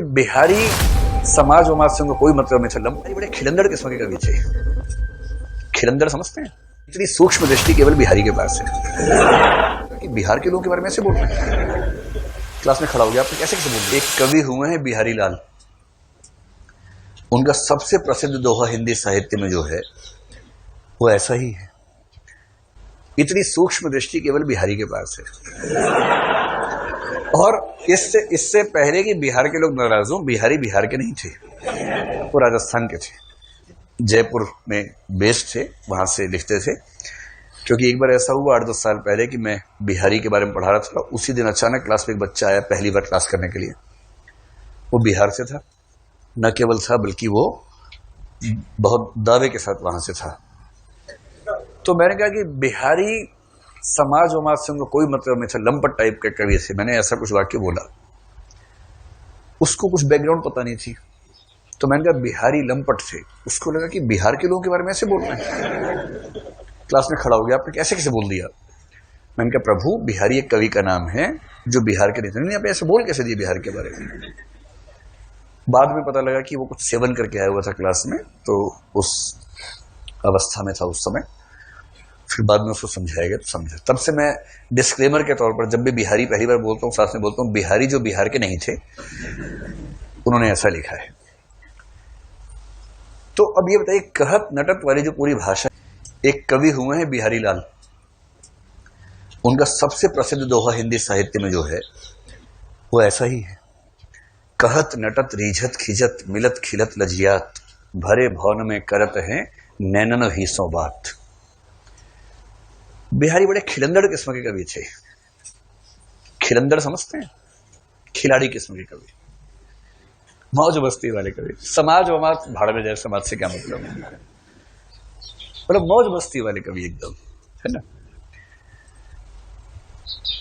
बिहारी समाज वमाज से उनको कोई मतलब नहीं था। लंबाई बड़े खिलंदड़ किस्म के कवि थे। खिलंदड़ समझते हैं? इतनी सूक्ष्म दृष्टि केवल बिहारी के पास है कि बिहार के लोगों के बारे में ऐसे बोल रहे हैं। क्लास में खड़ा हो गया, आपने कैसे कैसे बोल दिया। एक कवि हुए हैं बिहारी लाल, उनका सबसे प्रसिद्ध दोहा हिंदी साहित्य में जो है वो ऐसा ही है। इतनी सूक्ष्म दृष्टि केवल बिहारी के पास है। और इससे पहले कि बिहार के लोग नाराज हों, बिहारी बिहार के नहीं थे, वो राजस्थान के थे, जयपुर में बेस्ड थे, वहां से लिखते थे। क्योंकि एक बार ऐसा हुआ 8-10 साल पहले कि मैं बिहारी के बारे में पढ़ा रहा था, उसी दिन अचानक क्लास में एक बच्चा आया पहली बार क्लास करने के लिए। वो बिहार से था, न केवल था बल्कि वो बहुत दावे के साथ वहां से था। तो मैंने कहा कि बिहारी समाज वमाज से उनको कोई मतलब नहीं था, लंपट टाइप के कवि थे। मैंने ऐसा कुछ वाक्य बोला, उसको कुछ बैकग्राउंड पता नहीं थी, तो मैंने कहा बिहारी लंपट थे। उसको लगा कि बिहार के लोगों के बारे में ऐसे बोल रहे हैं। क्लास में खड़ा हो गया, आपने कैसे कैसे बोल दिया। मैंने कहा प्रभु, बिहारी एक कवि का नाम है जो बिहार के नहीं थे। आप ऐसे बोल कैसे दिए बिहार के बारे में। बाद में पता लगा कि वो कुछ सेवन करके आया हुआ था क्लास में, तो उस अवस्था में था उस समय। फिर बाद में उसको समझाया गया तो समझा। तब से मैं डिस्क्लेमर के तौर पर जब भी बिहारी पहली बार बोलता हूँ, साथ में बोलता हूँ बिहारी जो बिहार के नहीं थे, उन्होंने ऐसा लिखा है। तो अब ये बताइए, कहत नटत वाली जो पूरी भाषा, एक कवि हुए हैं बिहारी लाल, उनका सबसे प्रसिद्ध दोहा हिंदी साहित्य में जो है वो ऐसा ही है। कहत नटत रीझत खिजत मिलत खिलत लजियात, भरे भवन में करत हैं नैनन हीसों बात। बिहारी बड़े खिलंदड़ किस्म के कवि थे। खिलंदड़ समझते हैं? खिलाड़ी किस्म के कवि, मौज मस्ती वाले कवि। समाज वमाज भाड़ में जाए, समाज से क्या मतलब है, मतलब मौज मस्ती वाले कवि एकदम, है ना।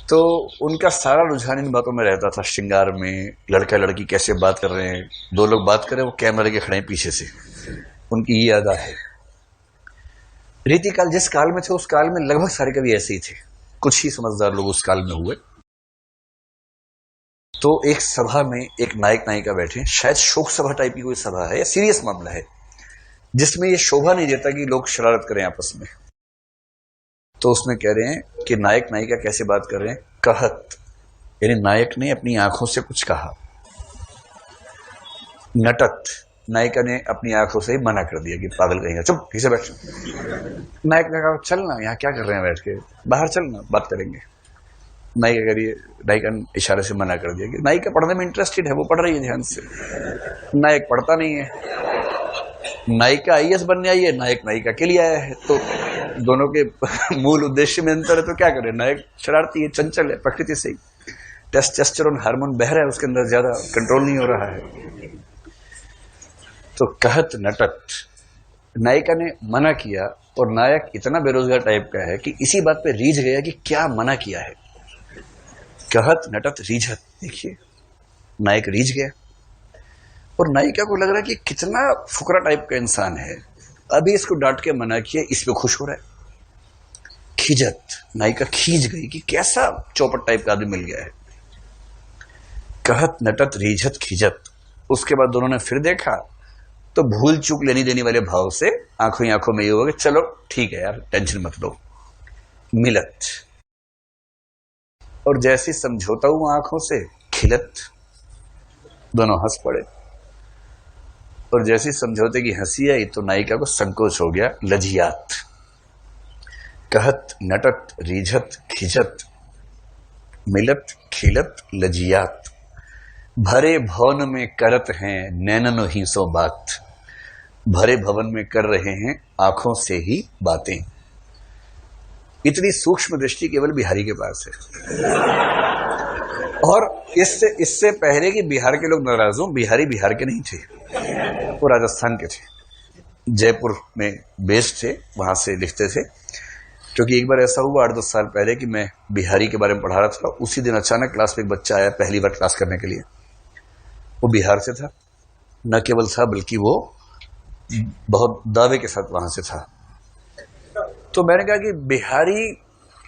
तो उनका सारा रुझान इन बातों में रहता था, श्रृंगार में, लड़का लड़की कैसे बात कर रहे हैं, दो लोग बात कर रहे हैं, वो कैमरे के खड़े हैं पीछे से, उनकी ये अदा है। रीतिकाल जिस काल में थे, उस काल में लगभग सारे कवि ऐसे ही थे, कुछ ही समझदार लोग उस काल में हुए। तो एक सभा में एक नायक नायिका बैठे, शायद शोक सभा टाइप की कोई सभा है या सीरियस मामला है, जिसमें ये शोभा नहीं देता कि लोग शरारत करें आपस में। तो उसमें कह रहे हैं कि नायक नायिका कैसे बात कर रहे हैं। कहत यानी नायक ने अपनी आंखों से कुछ कहा, नटत नायिका ने अपनी आंखों से ही मना कर दिया कि पागल कहेंगे, चुप ठीक से बैठ। नायक ने कहा चलना, यहाँ क्या कर रहे हैं बैठ के, बाहर चलना, बात करेंगे। नायिका करिए, नायिका ने इशारे से मना कर दिया कि नायिका पढ़ने में इंटरेस्टेड है, वो पढ़ रही है ध्यान से, नायक पढ़ता नहीं है। नायिका आईएएस बनने आई है, नायक नायिका के लिए आया है, तो दोनों के मूल उद्देश्य में अंतर है। तो क्या करे, नायक शरारती है, चंचल है प्रकृति से ही, टेस्टोस्टेरोन हार्मोन बह रहा है उसके अंदर, ज्यादा कंट्रोल नहीं हो रहा है। तो कहत नटत, नायिका ने मना किया, और नायक इतना बेरोजगार टाइप का है कि इसी बात पे रीझ गया कि क्या मना किया है। कहत नटत रीझत, देखिए नायक रीझ गया, और नायिका को लग रहा है कि कितना फुकरा टाइप का इंसान है, अभी इसको डांट के मना किया, इस पे खुश हो रहा है। खिजत, नायिका खींच गई कि कैसा चौपट टाइप का आदमी मिल गया है। कहत नटत रीझत खिजत। उसके बाद दोनों ने फिर देखा, तो भूल चूक लेनी देनी वाले भाव से आंखों ही आंखों में ये होगा कि चलो ठीक है यार, टेंशन मत लो। मिलत, और जैसी समझौता हुआ आंखों से, खिलत, दोनों हंस पड़े। और जैसी समझौते की हंसी आई तो नायिका को संकोच हो गया, लजियात। कहत नटत रीझत खिजत मिलत खिलत लजियात, भरे भवन में करत हैं नैनन हीसों बात। भरे भवन में कर रहे हैं आंखों से ही बातें। इतनी सूक्ष्म दृष्टि केवल बिहारी के पास है। और इससे पहले कि बिहार के लोग नाराज हों, बिहारी बिहार के नहीं थे, वो राजस्थान के थे, जयपुर में बेस्ड थे, वहां से लिखते थे। क्योंकि एक बार ऐसा हुआ 8-10 साल पहले कि मैं बिहारी के बारे में पढ़ा रहा था, उसी दिन अचानक क्लास में एक बच्चा आया पहली बार क्लास करने के लिए। वो बिहार से था, न केवल था बल्कि वो बहुत दावे के साथ वहां से था। तो मैंने कहा कि बिहारी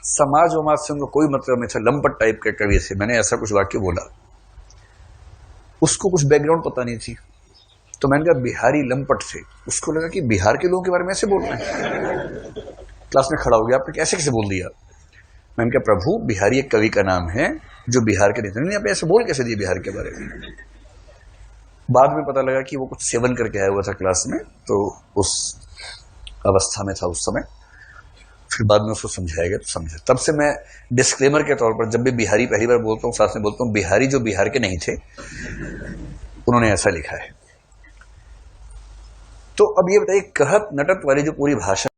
समाज वमाज से उनको कोई मतलब नहीं था, लंपट टाइप के कवि थे। मैंने ऐसा कुछ वाक्य बोला, उसको कुछ बैकग्राउंड पता नहीं थी, तो मैंने कहा बिहारी लंपट थे। उसको लगा कि बिहार के लोगों के बारे में ऐसे बोलना है, क्लास में खड़ा हो गया, आपने कैसे कैसे बोल दिया। मैंने कहा प्रभु, बिहारी एक कवि का नाम है जो बिहार के नहीं, आपने ऐसे बोल कैसे दिए बिहार के बारे में। बाद में पता लगा कि वो कुछ सेवन करके आया हुआ था क्लास में, तो उस अवस्था में था उस समय। फिर बाद में उसको समझाया गया तो समझा। तब से मैं डिस्क्लेमर के तौर पर जब भी बिहारी पहली बार बोलता हूँ, साथ में बोलता हूँ बिहारी जो बिहार के नहीं थे, उन्होंने ऐसा लिखा है। तो अब ये बताइए, कहत नटत वाली जो पूरी भाषा